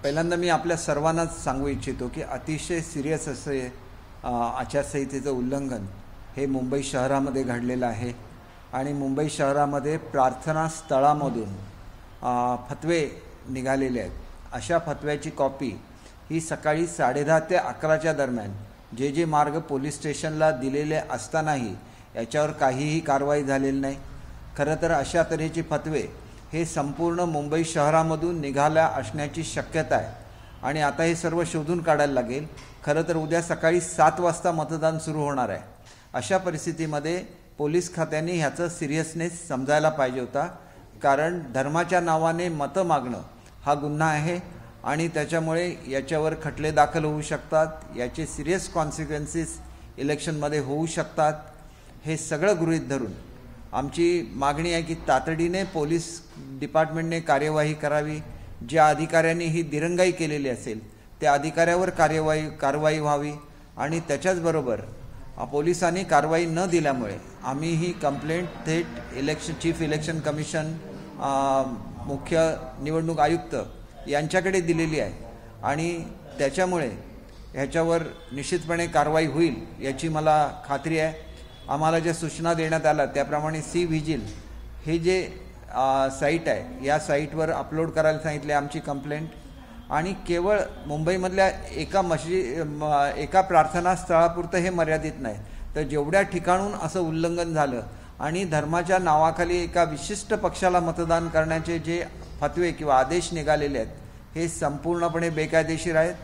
पहिल्यांदा मी आपल्या सर्वांनाच सांगू इच्छितो की अतिशय सिरियस असे आचारसंहितेचं उल्लंघन हे मुंबई शहरामध्ये घडलेलं आहे आणि मुंबई शहरामध्ये प्रार्थना स्थळामधून फतवे निघालेले आहेत। अशा फतव्याची कॉपी ही सकाळी 10:30 ते 11च्या दरम्यान जे मार्ग पोलीस स्टेशनला दिलेले असतानाही याच्यावर काहीही कारवाई झालेली नाही। खरं तर अशा तऱ्हेचे फतवे हे संपूर्ण मुंबई शहरामधून निघाल्या असण्याची शक्यता आहे आणि आता हे सर्व शोधून काढायला लागेल। खरं तर उद्या सकाळी 7 वाजता मतदान सुरू होणार आहे। अशा परिस्थितीमध्ये पोलीस खात्याने ह्याचं सिरियसनेस समजायला पाहिजे होता, कारण धर्माच्या नावाने मतं मागणं हा गुन्हा आहे आणि त्याच्यामुळे याच्यावर खटले दाखल होऊ शकतात, याचे सिरियस कॉन्सिक्वेन्सेस इलेक्शनमध्ये होऊ शकतात। हे सगळं गृहीत धरून आमची मागणी आहे की तातडीने पोलीस डिपार्टमेंटने कार्यवाही करावी। ज्या अधिकाऱ्यांनी ही दिरंगाई केलेली असेल त्या अधिकाऱ्यावर कारवाई व्हावी आणि त्याच्याचबरोबर पोलिसांनी कारवाई न दिल्यामुळे आम्ही ही कंप्लेंट थेट चीफ इलेक्शन कमिशन, मुख्य निवडणूक आयुक्त यांच्याकडे दिलेली आहे आणि त्याच्यामुळे ह्याच्यावर निश्चितपणे कारवाई होईल याची मला खात्री आहे। आम्हाला ज्या सूचना देण्यात आल्या त्याप्रमाणे सी विजिल हे जे साईट आहे या साईटवर अपलोड करायला सांगितले आमची कंप्लेंट आणि केवळ मुंबईमधल्या एका प्रार्थना स्थळापुरतं हे मर्यादित नाही, तर जेवढ्या ठिकाणून असं उल्लंघन झालं आणि धर्माच्या नावाखाली एका विशिष्ट पक्षाला मतदान करण्याचे जे फतवे किंवा आदेश निघालेले आहेत हे संपूर्णपणे बेकायदेशीर आहेत।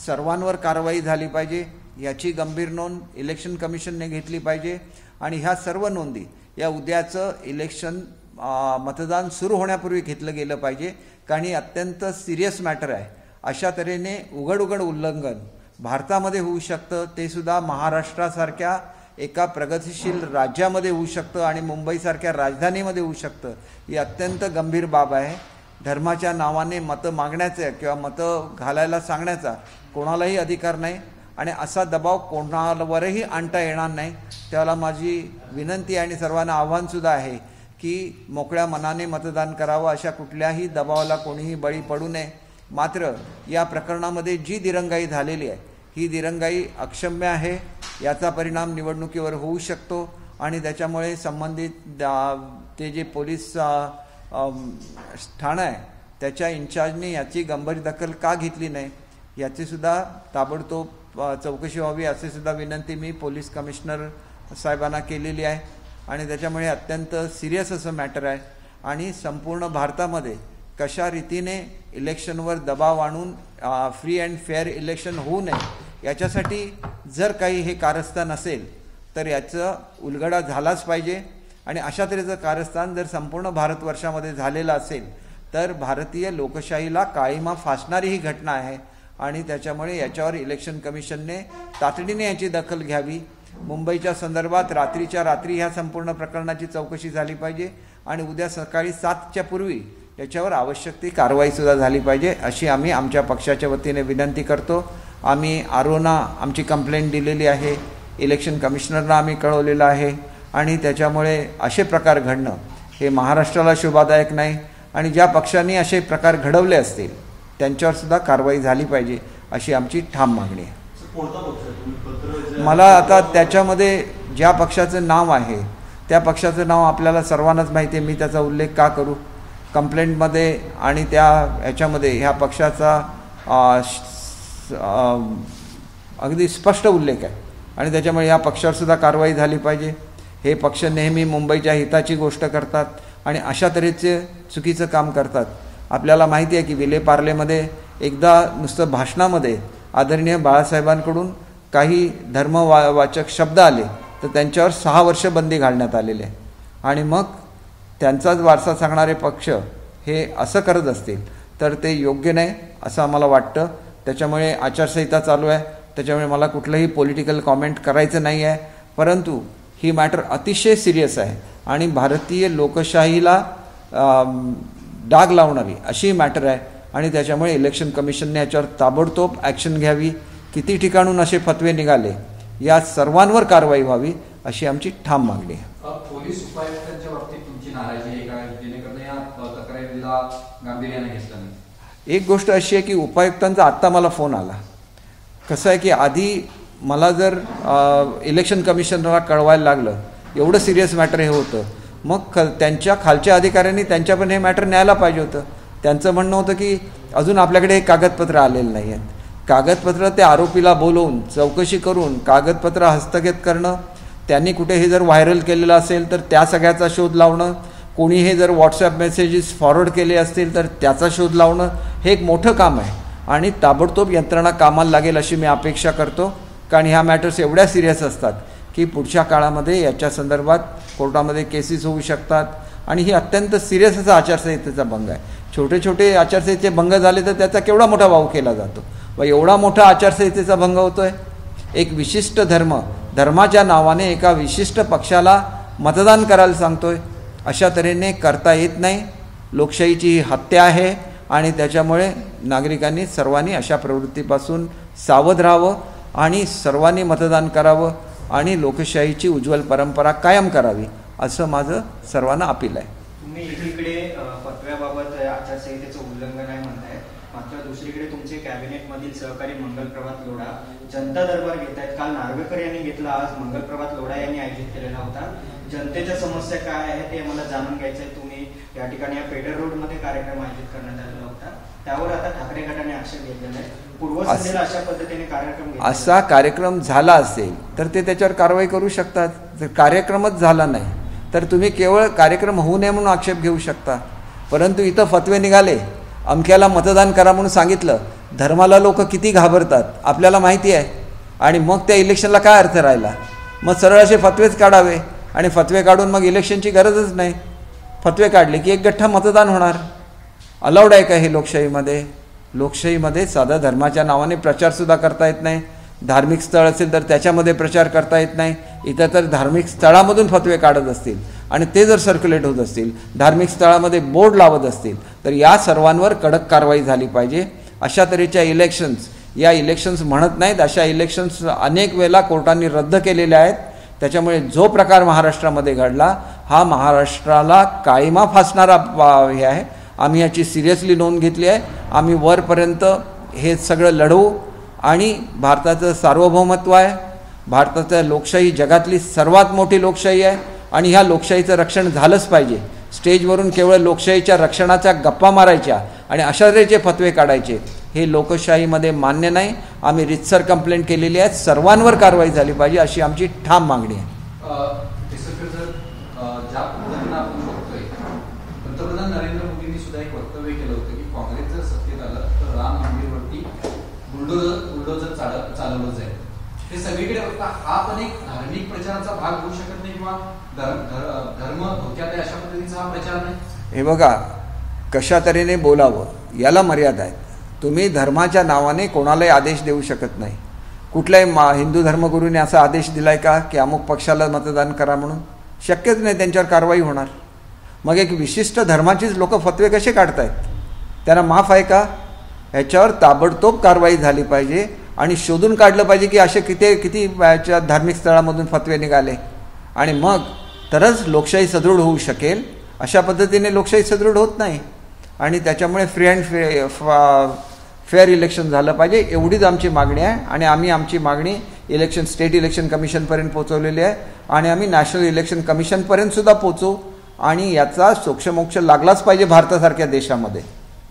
सर्वांवर कारवाई झाली पाहिजे, याची गंभीर नोंद इलेक्शन कमिशनने घेतली पाहिजे आणि ह्या सर्व नोंदी या उद्याचं इलेक्शन मतदान सुरू होण्यापूर्वी घेतलं गेलं पाहिजे, कारण ही अत्यंत सिरियस मॅटर आहे। अशा तऱ्हेने उघड उल्लंघन भारतामध्ये होऊ शकतं, ते सुद्धा महाराष्ट्रासारख्या एका प्रगतिशील राज्यामध्ये होऊ शकतं आणि मुंबईसारख्या राजधानीमध्ये होऊ शकतं। ही अत्यंत गंभीर बाब आहे। धर्माच्या नावाने मतं मागण्याचे किंवा मतं घालायला सांगण्याचा कोणालाही अधिकार नाही आणि असा दबाव कोणावरही आणता येणार नाही। त्याला माझी विनंती आणि सर्वांना आव्हानसुद्धा आहे की मोकळ्या मनाने मतदान करावं, अशा कुठल्याही दबावाला कोणीही बळी पडू नये। मात्र या प्रकरणामध्ये जी दिरंगाई झालेली आहे ही दिरंगाई अक्षम्य आहे, याचा परिणाम निवडणुकीवर होऊ शकतो आणि त्याच्यामुळे संबंधित ते जे पोलीस ठाणं आहे त्याच्या इन्चार्जने याची गंभीर दखल का घेतली नाही याची सुद्धा ताबडतोब चौकशी व्हावी असे सुद्धा विनंती मी पोलीस कमिशनर साहेबांना केलेली आहे आणि त्याच्यामुळे अत्यंत सिरियस असं मॅटर आहे आणि संपूर्ण भारतामध्ये कशा रीतीने इलेक्शनवर दबाव आणून फ्री अँड फेअर इलेक्शन होऊ नये याच्यासाठी जर काही हे कारस्थान असेल तर याचा उलगडा झालाच पाहिजे आणि अशा तऱ्हेचं कारस्थान जर संपूर्ण भारतवर्षामध्ये झालेलं असेल तर भारतीय लोकशाहीला काळीमा फासणारी ही घटना आहे आणि त्याच्यामुळे याच्यावर इलेक्शन कमिशनने तातडीने याची दखल घ्यावी। मुंबईच्या संदर्भात रात्रीच्या रात्री ह्या संपूर्ण प्रकरणाची चौकशी झाली पाहिजे आणि उद्या सकाळी 7च्या पूर्वी याच्यावर आवश्यक ती कारवाईसुद्धा झाली पाहिजे अशी आम्ही आमच्या पक्षाच्या वतीने विनंती करतो। आम्ही आरोना आमची कंप्लेंट दिलेली आहे, इलेक्शन कमिशनरना आम्ही कळवलेलं आहे आणि त्याच्यामुळे असे प्रकार घडणं हे महाराष्ट्राला शोभादायक नाही आणि ज्या पक्षांनी असे प्रकार घडवले असतील त्यांच्यावर सुद्धा कारवाई झाली पाहिजे अशी आमची ठाम मागणी आहे। मला आता त्याच्यामध्ये ज्या पक्षाचं नाव आहे त्या पक्षाचं नाव आपल्याला सर्वांनाच माहिती आहे, मी त्याचा उल्लेख का करू। कंप्लेंटमध्ये आणि त्या ह्याच्यामध्ये ह्या पक्षाचा अगदी स्पष्ट उल्लेख आहे आणि त्याच्यामुळे या पक्षावर सुद्धा कारवाई झाली पाहिजे। हे पक्ष नेहमी मुंबईच्या हिताची गोष्ट करतात आणि अशा तऱ्हेचे चुकीचं काम करतात। आपल्याला माहिती आहे की विलेपार्लेमध्ये एकदा नुसतं भाषणामध्ये आदरणीय बाळासाहेबांकडून काही धर्मवाचक शब्द आले तर त्यांच्यावर 6 वर्ष बंदी घालण्यात आलेली आहे आणि मग त्यांचाच वारसा सांगणारे पक्ष हे असं करत असतील तर ते योग्य नाही असं आम्हाला वाटतं। त्याच्यामुळे आचारसंहिता चालू आहे, त्याच्यामुळे मला कुठलंही पॉलिटिकल कॉमेंट करायचं नाही आहे, परंतु ही मॅटर अतिशय सिरियस आहे आणि भारतीय लोकशाहीला डाग लावणारी अशी मॅटर आहे आणि त्याच्यामुळे इलेक्शन कमिशनने याच्यावर ताबडतोब ॲक्शन घ्यावी। किती ठिकाणून असे फतवे निघाले या सर्वांवर कारवाई व्हावी अशी आमची ठाम मागणी आहे। पोलीस उपायुक्तांच्या बाबतीत तुमची नाराजी आहे का, जेणेकरून या तक्रारीला गांभीर्याने घेतलं नाही? एक गोष्ट अशी आहे की उपायुक्तांचा आत्ता मला फोन आला. कसं आहे की आधी मला जर इलेक्शन कमिशनरला कळवायला लागलं, एवढं सिरियस मॅटर हे होतं, मग त्यांच्या खालच्या अधिकाऱ्यांनी त्यांच्या पण हे मॅटर न्यायला पाहिजे होतं. त्यांचं म्हणणं होतं की अजून आपल्याकडे हे कागदपत्र आलेलं नाही आहेत. कागदपत्र त्या आरोपीला बोलवून चौकशी करून कागदपत्र हस्तगत करणं, त्यांनी कुठे हे जर व्हायरल केलेलं असेल तर त्या सगळ्याचा शोध लावणं, कोणी हे जर व्हॉट्सॲप मेसेजेस फॉरवर्ड केले असतील तर त्याचा शोध लावणं, हे एक मोठं काम आहे आणि ताबडतोब यंत्रणा कामाला लागेल अशी मी अपेक्षा करतो. कारण ह्या मॅटर्स एवढ्या सिरियस असतात की पुढच्या काळामध्ये याच्या संदर्भात कोर्टामध्ये केसेस होऊ शकतात आणि ही अत्यंत सिरियस असा आचारसंहितेचा भंग आहे. छोटे छोटे आचारसंहितेचे भंग झाले तर त्याचा केवढा मोठा वाव केला जातो व एवढा मोठा आचारसंहितेचा भंग होतो आहे. एक विशिष्ट धर्माच्या नावाने एका विशिष्ट पक्षाला मतदान करायला सांगतोय, अशा तऱ्हेने करता येत नाही. लोकशाहीची ही हत्या आहे आणि त्याच्यामुळे नागरिकांनी सर्वांनी अशा प्रवृत्तीपासून सावध राहावं आणि सर्वांनी मतदान करावं आणि लोकशाहीची उज्ज्वल परंपरा कायम करावी असं माझं सर्वांना अपील आहे. तुम्ही एकीकडे फतव्याबाबत आचारसंहितेचं उल्लंघन आहे म्हणताय, मात्र दुसरीकडे तुमचे कॅबिनेटमधील सहकारी मंगल प्रभात लोढा जनता दरबार घेत आहेत. काल नार्वेकर यांनी घेतला, आज मंगल प्रभात लोढा यांनी आयोजित केलेला होता. जनतेच्या समस्या काय आहे ते मला जाणून घ्यायचं आहे. तुम्ही या ठिकाणी या पेडर रोडमध्ये कार्यक्रम आयोजित करण्यात आलेला होता, त्यावर आता ठाकरे गटाने आक्षेप घेतलेला आहे. पूर्वसंध्येला अशा पद्धतीने कार्यक्रम असा कार्यक्रम झाला असेल तर ते त्याच्यावर कारवाई करू शकतात. जर कार्यक्रमच झाला नाही तर तुम्ही केवळ कार्यक्रम होऊ नये म्हणून आक्षेप घेऊ शकता. परंतु इथं फतवे निघाले, अमक्याला मतदान करा म्हणून सांगितलं. धर्माला लोक किती घाबरतात आपल्याला माहिती आहे आणि मग त्या इलेक्शनला काय अर्थ राहिला. मग सरळ असे फतवेच काढावे आणि फतवे काढून मग इलेक्शनची गरजच नाही. फतवे काढले की एक गठ्ठा मतदान होणार. अलाउड आहे का हे लोकशाहीमध्ये? लोकशाहीमध्ये साधा धर्माच्या नावाने प्रचारसुद्धा करता येत नाही. धार्मिक स्थळ असेल तर त्याच्यामध्ये प्रचार करता येत नाही. इथं तर धार्मिक स्थळामधून फतवे काढत असतील आणि ते जर सर्क्युलेट होत असतील, धार्मिक स्थळामध्ये बोर्ड लावत असतील तर या सर्वांवर कडक कारवाई झाली पाहिजे. अशा तऱ्हेच्या या इलेक्शन्स म्हणत नाहीत, अशा इलेक्शन्स अनेक वेळेला कोर्टांनी रद्द केलेल्या आहेत. त्याच्यामुळे जो प्रकार महाराष्ट्रामध्ये घडला हा महाराष्ट्राला काळिमा फासणारा हे आहे. आम्ही याची सिरियसली नोंद घेतली आहे. आम्ही वरपर्यंत हे सगळं लढवू आणि भारताचं सार्वभौमत्व आहे. भारताचं लोकशाही जगातली सर्वात मोठी लोकशाही आहे आणि ह्या लोकशाहीचं रक्षण झालंच पाहिजे. स्टेजवरून केवळ लोकशाहीच्या रक्षणाच्या गप्पा मारायच्या आणि अशा तऱ्हेचे फतवे काढायचे हे लोकशाहीमध्ये मान्य नाही. आम्ही रितसर कंप्लेंट केलेली आहे. सर्वांवर कारवाई झाली पाहिजे अशी आमची ठाम मागणी आहे. पंतप्रधान नरेंद्र मोदींनी सुद्धा एक वक्तव्य केलं होतं की काँग्रेस जर सत्तेत आलं तर राम मंदिरवरती बुलडोझर चालवलं जाईल. हे सगळीकडे बघता हा पण एक धार्मिक प्रचाराचा भाग होऊ शकत नाही किंवा धर्म धोक्यात आहे अशा पद्धतीचा हा प्रचार नाही. हे बघा, कशा तऱ्हेने बोलावं याला मर्यादा आहेत. तुम्ही धर्माच्या नावाने कोणालाही आदेश देऊ शकत नाही. कुठल्याही हिंदू धर्मगुरूने असा आदेश दिलाय का की अमुक पक्षाला मतदान करा म्हणून? शक्यच नाही, त्यांच्यावर कारवाई होणार. मग एक विशिष्ट धर्माचीच लोक फतवे कसे काढतायत? त्यांना माफ आहे का? ह्याच्यावर ताबडतोब कारवाई झाली पाहिजे आणि शोधून काढलं पाहिजे की असे किती धार्मिक स्थळामधून फतवे निघाले आणि मग तरच लोकशाही सदृढ होऊ शकेल. अशा पद्धतीने लोकशाही सदृढ होत नाही आणि त्याच्यामुळे फ्री अँड फेअर इलेक्शन झालं पाहिजे एवढीच आमची मागणी आहे. आणि आम्ही आमची मागणी स्टेट इलेक्शन कमिशनपर्यंत पोहोचवलेली आहे आणि आम्ही नॅशनल इलेक्शन कमिशनपर्यंतसुद्धा पोहोचू आणि याचा सोक्षमोक्ष लागलाच पाहिजे. भारतासारख्या देशामध्ये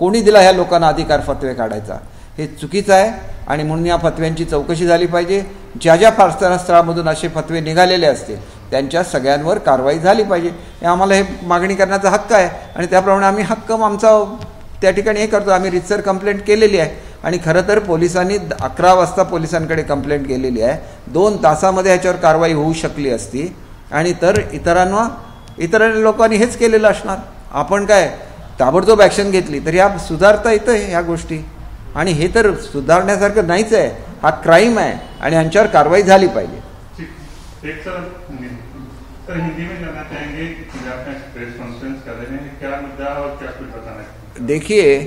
कोणी दिला ह्या लोकांना अधिकार फतवे काढायचा? हे चुकीचं आहे आणि म्हणून या फतव्यांची चौकशी झाली पाहिजे. ज्या ज्या प्रार्थना स्थळामधून असे फतवे निघालेले असतील त्यांच्या सगळ्यांवर कारवाई झाली पाहिजे. हे आम्हाला हे मागणी करण्याचा हक्क आहे आणि त्याप्रमाणे आम्ही हक्क आमचा त्या ठिकाणी हे करतो. आम्ही रितसर कंप्लेंट केलेली आहे आणि खरं तर पोलिसांनी 11 वाजता पोलिसांकडे कंप्लेंट केलेली आहे. 2 तासामध्ये ह्याच्यावर कारवाई होऊ शकली असती आणि तर इतर लोकांनी हेच केलेलं असणार. आपण काय ताबडतोब ॲक्शन घेतली तर ह्या सुधारता येतं ह्या गोष्टी आणि हे तर सुधारण्यासारखं नाहीच आहे. हा क्राईम आहे आणि ह्यांच्यावर कारवाई झाली पाहिजे. सर हिंदी में जानना चाहेंगे कि आपने प्रेस कॉन्फ्रेंस कर रहे हैं, क्या मुद्दा और क्या कुछ बताना है? देखिए,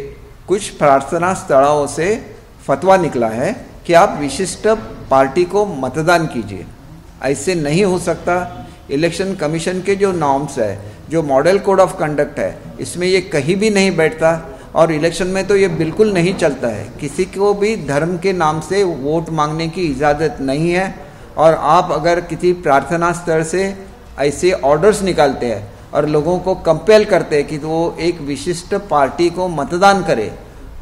कुछ प्रार्थना स्थलों से फतवा निकला है कि आप विशिष्ट पार्टी को मतदान कीजिए. ऐसे नहीं हो सकता. इलेक्शन कमीशन के जो नॉर्म्स है, जो मॉडल कोड ऑफ कंडक्ट है, इसमें ये कहीं भी नहीं बैठता और इलेक्शन में तो ये बिल्कुल नहीं चलता है। किसी को भी धर्म के नाम से वोट मांगने की इजाज़त नहीं है। और आप अगर किसी प्रार्थना स्थल से ऐसे ऑर्डर्स निकालते हैं और लोगों को कंपेल करते हैं कि वो एक विशिष्ट पार्टी को मतदान करे,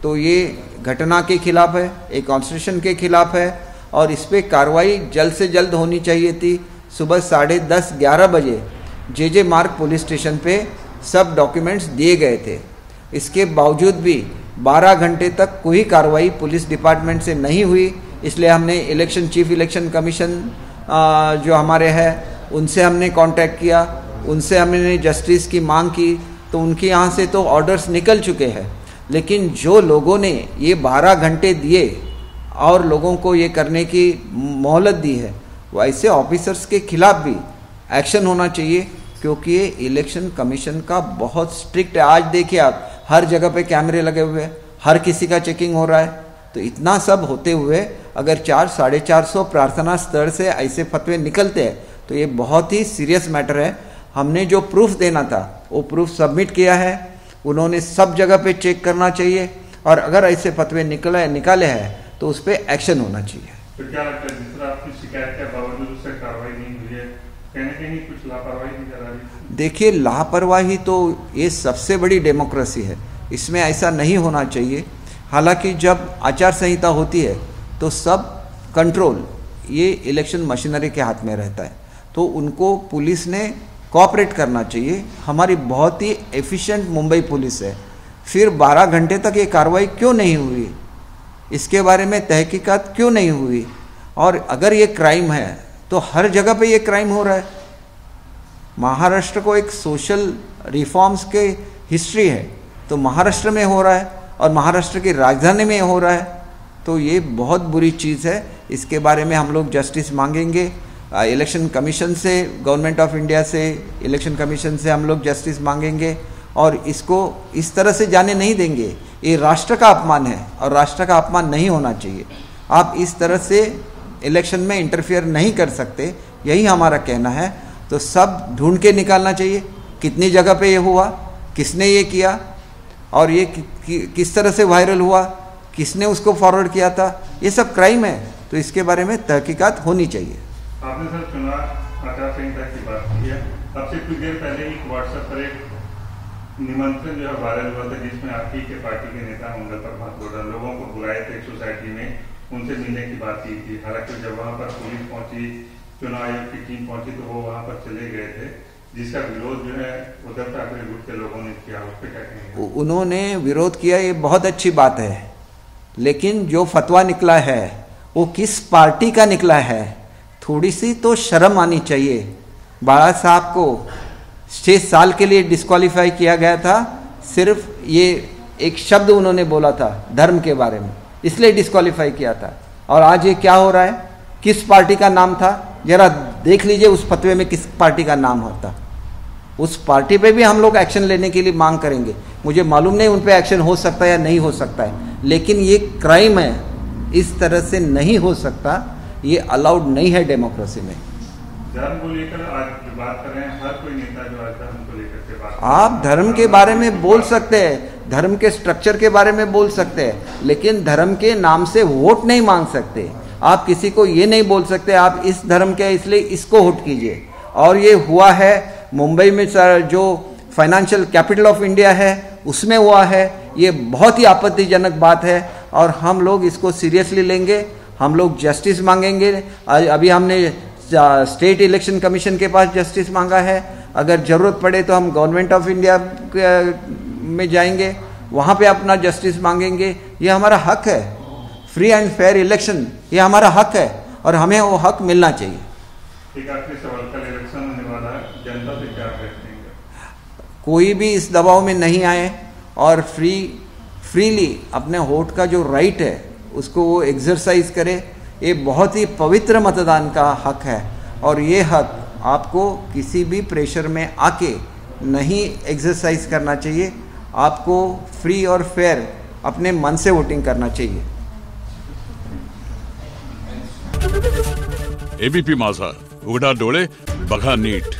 तो ये घटना के खिलाफ है, एक कॉन्स्टिट्यूशन के खिलाफ है और इस पर कार्रवाई जल्द से जल्द होनी चाहिए थी। सुबह 10:30-11 बजे जे मार्ग पुलिस स्टेशन पे सब डॉक्यूमेंट्स दिए गए थे। इसके बावजूद भी 12 घंटे तक कोई कार्रवाई पुलिस डिपार्टमेंट से नहीं हुई। इसलिए हमने चीफ इलेक्शन कमीशन जो हमारे हैं उनसे हमने कांटेक्ट किया, उनसे हमने जस्टिस की मांग की, तो उनके यहाँ से तो ऑर्डर्स निकल चुके हैं। लेकिन जो लोगों ने ये 12 घंटे दिए और लोगों को ये करने की मोहलत दी है, वो ऐसे ऑफिसर्स के खिलाफ भी एक्शन होना चाहिए, क्योंकि ये इलेक्शन कमीशन का बहुत स्ट्रिक्ट है। आज देखिए आप, हर जगह पे कैमरे लगे हुए हैं, हर किसी का चेकिंग हो रहा है। तो इतना सब होते हुए अगर 400-450 प्रार्थना स्थल से ऐसे फतवे निकलते हैं तो ये बहुत ही सीरियस मैटर है। हमने जो प्रूफ देना था वो प्रूफ सबमिट किया है। उन्होंने सब जगह पे चेक करना चाहिए और अगर ऐसे फतवे निकाले हैं तो उस पर एक्शन होना चाहिए। तो क्या लगता है, जिस तरह आपकी शिकायत के बावजूद उससे कार्रवाई नहीं हुई है, कहीं ना कहीं कुछ लापरवाही नहीं करा रही? देखिए, लापरवाही तो ये सबसे बड़ी डेमोक्रेसी है, इसमें ऐसा नहीं होना चाहिए। हालांकि जब आचार संहिता होती है तो सब कंट्रोल ये इलेक्शन मशीनरी के हाथ में रहता है, तो उनको पुलिस ने कोऑपरेट करना चाहिए। हमारी बहुत ही एफिशिएंट मुंबई पुलिस है, फिर 12 घंटे तक ये कार्रवाई क्यों नहीं हुई, इसके बारे में तहकीकात क्यों नहीं हुई? और अगर ये क्राइम है तो हर जगह पे ये क्राइम हो रहा है। महाराष्ट्र को एक सोशल रिफॉर्म्स के हिस्ट्री है, तो महाराष्ट्र में हो रहा है और महाराष्ट्र की राजधानी में हो रहा है, तो ये बहुत बुरी चीज़ है। इसके बारे में हम लोग जस्टिस मांगेंगे इलेक्शन कमीशन से, गवर्नमेंट ऑफ इंडिया से, इलेक्शन कमीशन से हम लोग जस्टिस मांगेंगे और इसको इस तरह से जाने नहीं देंगे। ये राष्ट्र का अपमान है और राष्ट्र का अपमान नहीं होना चाहिए। आप इस तरह से इलेक्शन में इंटरफेयर नहीं कर सकते, यही हमारा कहना है। तो सब ढूंढ के निकालना चाहिए कितनी जगह पे ये हुआ, किसने ये किया और ये किस तरह से वायरल हुआ, किसने उसको फॉरवर्ड किया था। ये सब क्राइम है, तो इसके बारे में तहकीकात होनी चाहिए। आपने सर चुनाव आचार संहिता की बात की है, अब से कुछ देर पहले ही व्हाट्सएप पर एक निमंत्रण जो है वायरल हुआ था, जिसमें आपकी के पार्टी के नेता मंगल प्रभात लोढ़ा लोगों को बुलाए थे एक सोसाइटी में, उनसे मिलने की बात की थी। हालांकि जब वहां पर पुलिस पहुंची, चुनाव आयोग की टीम पहुंची, तो वो वहां पर चले गए थे, जिसका विरोध जो है उद्धव ठाकरे गुट के लोगों ने किया। उस पर क्या कहेंगे? उन्होंने विरोध किया, ये बहुत अच्छी बात है, लेकिन जो फतवा निकला है वो किस पार्टी का निकला है, थोड़ी सी तो शर्म आनी चाहिए। बाला साहब को 6 साल के लिए डिस्क्वालीफाई किया गया था, सिर्फ ये एक शब्द उन्होंने बोला था धर्म के बारे में, इसलिए डिस्क्वालीफाई किया था। और आज ये क्या हो रहा है, किस पार्टी का नाम था, जरा देख लीजिए उस फतवे में किस पार्टी का नाम होता। उस पार्टी पे भी हम लोग एक्शन लेने के लिए मांग करेंगे। मुझे मालूम नहीं उन पे एक्शन हो सकता है या नहीं हो सकता है, लेकिन ये क्राइम है, इस तरह से नहीं हो सकता, ये अलाउड नहीं है डेमोक्रेसी में। धर्म को लेकर आज जो बात कर रहे हैं, हर कोई नेता जो आज धर्म को लेकर के बात, आप धर्म के बारे में बोल सकते हैं, धर्म के स्ट्रक्चर के बारे में बोल सकते हैं, लेकिन धर्म के नाम से वोट नहीं मांग सकते। आप किसी को ये नहीं बोल सकते आप इस धर्म के इसलिए इसको वोट कीजिए। और ये हुआ है मुंबई में, जो फाइनेंशियल कैपिटल ऑफ इंडिया है उसमें हुआ है। ये बहुत ही आपत्तिजनक बात है और हम लोग इसको सीरियसली लेंगे, हम लोग जस्टिस मांगेंगे। अभी हमने स्टेट इलेक्शन कमीशन के पास जस्टिस मांगा है, अगर ज़रूरत पड़े तो हम गवर्नमेंट ऑफ इंडिया में जाएंगे, वहाँ पे अपना जस्टिस मांगेंगे। ये हमारा हक है, फ्री एंड फेयर इलेक्शन ये हमारा हक है और हमें वो हक मिलना चाहिए। एक आखिरी सवाल, कल इलेक्शन होने वाला है, जनता से क्या कहेंगे? कोई भी इस दबाव में नहीं आए और फ्रीली अपने वोट का जो राइट है उसको वो एक्सरसाइज करे। ये बहुत ही पवित्र मतदान का हक है और ये हक आपको किसी भी प्रेशर में आके नहीं एक्सरसाइज करना चाहिए। आपको फ्री और फेयर अपने मन से वोटिंग करना चाहिए। एबीपी माझा, उघडा डोळे बघा नीट।